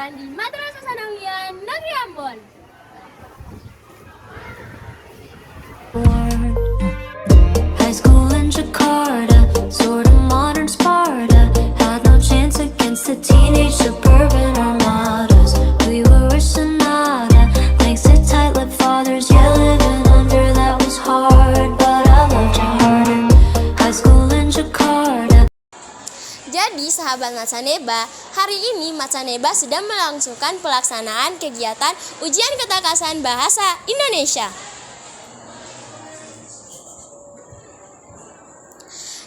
kegiatan di Madrasah Sanawiyah Negeri Ambon. High school in Jakarta, sort of modern Sparta. Had no chance against the teenage suburban armadas. We were a sonata, thanks to tight-lipped fathers. Yeah, living under that was hard, but I loved you harder. High school in Jakarta. Jadi sahabat Matsaneba, hari ini Matsaneba sedang melangsungkan pelaksanaan kegiatan ujian ketangkasan bahasa Indonesia.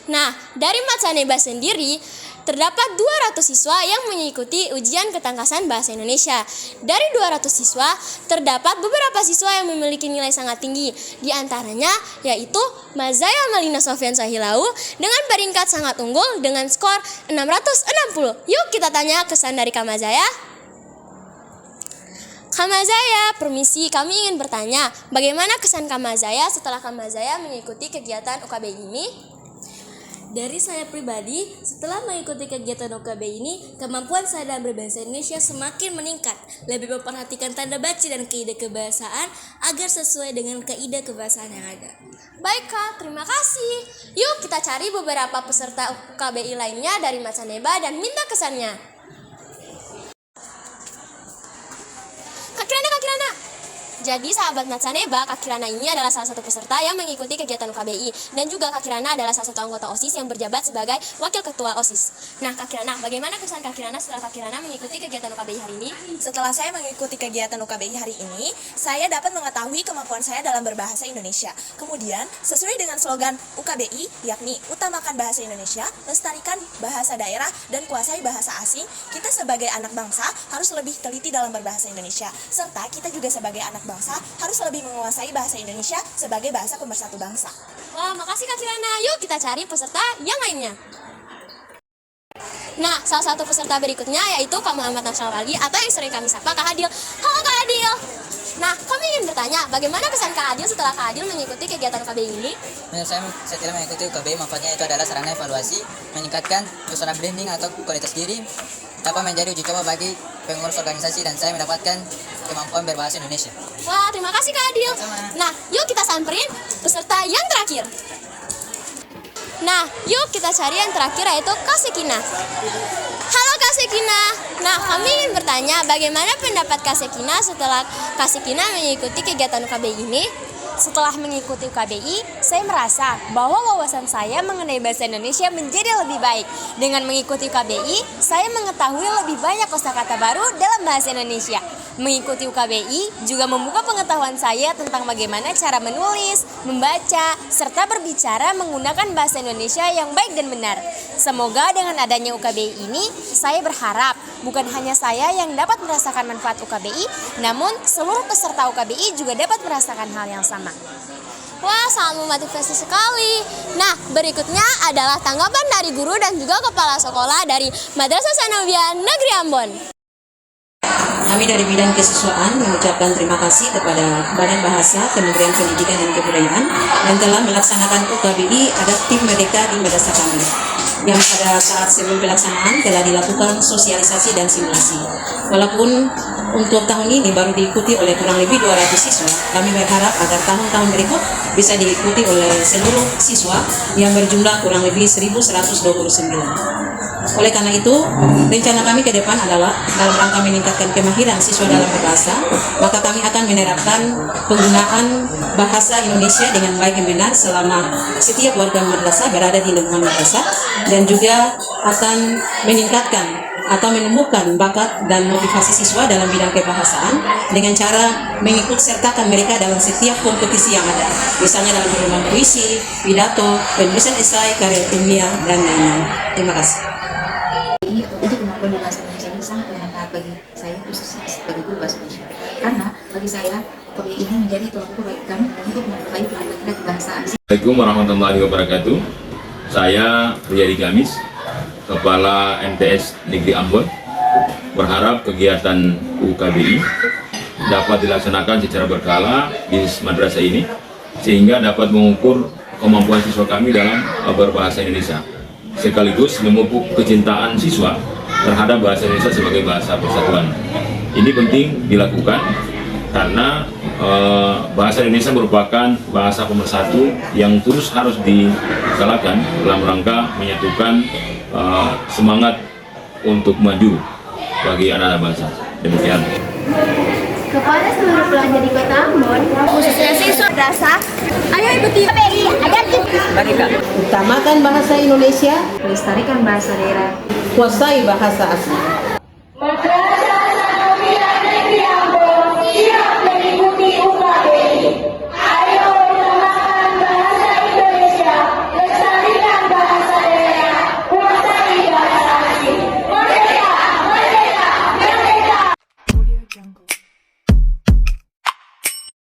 Nah, dari Matsaneba sendiri, terdapat 200 siswa yang mengikuti ujian ketangkasan bahasa Indonesia. Dari 200 siswa, terdapat beberapa siswa yang memiliki nilai sangat tinggi. Di antaranya yaitu Mazaya Malina Sofian Sahilau dengan peringkat sangat unggul dengan skor 660. Yuk kita tanya kesan dari Kak Mazaya. Kak Mazaya, permisi, kami ingin bertanya, bagaimana kesan Kak Mazaya setelah Kak Mazaya mengikuti kegiatan UKB ini? Dari saya pribadi, setelah mengikuti kegiatan UKB ini, kemampuan saya dalam berbahasa Indonesia semakin meningkat. Lebih memperhatikan tanda baca dan kaidah kebahasaan agar sesuai dengan kaidah kebahasaan yang ada. Baik Kak, terima kasih. Yuk kita cari beberapa peserta UKBI lainnya dari Matsaneba dan minta kesannya. Kak Kirana. Jadi sahabat Matsaneba, Kak Kirana ini adalah salah satu peserta yang mengikuti kegiatan UKBI. Dan juga Kak Kirana adalah salah satu anggota OSIS yang berjabat sebagai Wakil Ketua OSIS. Nah Kak Kirana, bagaimana kesan Kak Kirana setelah Kak Kirana mengikuti kegiatan UKBI hari ini? Setelah saya mengikuti kegiatan UKBI hari ini, saya dapat mengetahui kemampuan saya dalam berbahasa Indonesia. Kemudian, sesuai dengan slogan UKBI, yakni utamakan bahasa Indonesia, lestarikan bahasa daerah, dan kuasai bahasa asing, kita sebagai anak bangsa harus lebih teliti dalam berbahasa Indonesia. Serta kita juga sebagai anak bangsa harus lebih menguasai bahasa Indonesia sebagai bahasa pemersatu bangsa. Wah, makasih Kak Kirana. Yuk kita cari peserta yang lainnya. Nah, salah satu peserta berikutnya yaitu Kak Muhammad Nasrul Ali atau yang sering kami sapa Kak Adil. Halo Kak Adil. Nah, kami ingin bertanya, bagaimana kesan Kak Adil setelah Kak Adil mengikuti kegiatan UKBI ini? Menurut saya, setelah mengikuti UKBI, manfaatnya itu adalah sarana evaluasi, meningkatkan personal branding atau kualitas diri, dapat menjadi uji coba bagi pengurus organisasi, dan saya mendapatkan kemampuan berbahasa Indonesia. Wah, terima kasih Kak Adil. Sama. Nah, yuk kita samperin peserta yang terakhir. Nah, yuk kita cari yang terakhir yaitu Kak Sekina. Halo Kak Sekina. Nah, kami ingin bertanya bagaimana pendapat Kak Sekina setelah Kak Sekina mengikuti kegiatan UKBI ini? Setelah mengikuti UKBI, saya merasa bahwa wawasan saya mengenai bahasa Indonesia menjadi lebih baik. Dengan mengikuti UKBI, saya mengetahui lebih banyak kosakata baru dalam bahasa Indonesia. Mengikuti UKBI juga membuka pengetahuan saya tentang bagaimana cara menulis, membaca, serta berbicara menggunakan bahasa Indonesia yang baik dan benar. Semoga dengan adanya UKBI ini, saya berharap bukan hanya saya yang dapat merasakan manfaat UKBI, namun seluruh peserta UKBI juga dapat merasakan hal yang sama. Wah, sangat memotivasi sekali. Nah, berikutnya adalah tanggapan dari guru dan juga kepala sekolah dari Madrasah Sanawiyah Negeri Ambon. Kami dari bidang kesiswaan mengucapkan terima kasih kepada Badan Bahasa Kementerian Pendidikan dan Kebudayaan yang telah melaksanakan UKBI adaptif merdeka di madrasah kami. Yang pada saat sebelum pelaksanaan telah dilakukan sosialisasi dan simulasi. Walaupun untuk tahun ini baru diikuti oleh kurang lebih 200 siswa, kami berharap agar tahun-tahun berikut bisa diikuti oleh seluruh siswa yang berjumlah kurang lebih 1.129. Oleh karena itu, rencana kami ke depan adalah dalam rangka meningkatkan kemahiran siswa dalam berbahasa, maka kami akan menerapkan penggunaan bahasa Indonesia dengan baik dan benar selama setiap warga madrasah berada di lingkungan madrasah, dan juga akan meningkatkan atau menemukan bakat dan motivasi siswa dalam bidang kebahasaan dengan cara mengikut sertakan mereka dalam setiap kompetisi yang ada, misalnya dalam perlombaan puisi, pidato, penulisan esai, karya ilmiah, dan lain-lain. Terima kasih. Jadi kemampuan bahasa Indonesia ini sangat bermanfaat bagi saya, khususnya sebagai guru bahasa Indonesia. Karena bagi saya, UKBI ini menjadi tolak ukur bagi kami untuk mengetahui kaidah kebahasaan. Assalamualaikum warahmatullahi wabarakatuh. Saya Riyadi Gamis, Kepala MTS Negeri Ambon, berharap kegiatan UKBI dapat dilaksanakan secara berkala di madrasah ini, sehingga dapat mengukur kemampuan siswa kami dalam berbahasa Indonesia, sekaligus memupuk kecintaan siswa terhadap bahasa Indonesia sebagai bahasa persatuan. Ini penting dilakukan karena bahasa Indonesia merupakan bahasa pemersatu yang terus harus digalakan dalam rangka menyatukan semangat untuk maju bagi anak-anak bangsa. Demikian. Kepada seluruh pelajar di Kota Ambon, khususnya siswa dasar, ayo ikuti KBI agar kita Utamakan bahasa Indonesia, Lestarikan bahasa daerah. kuasai bahasa asli.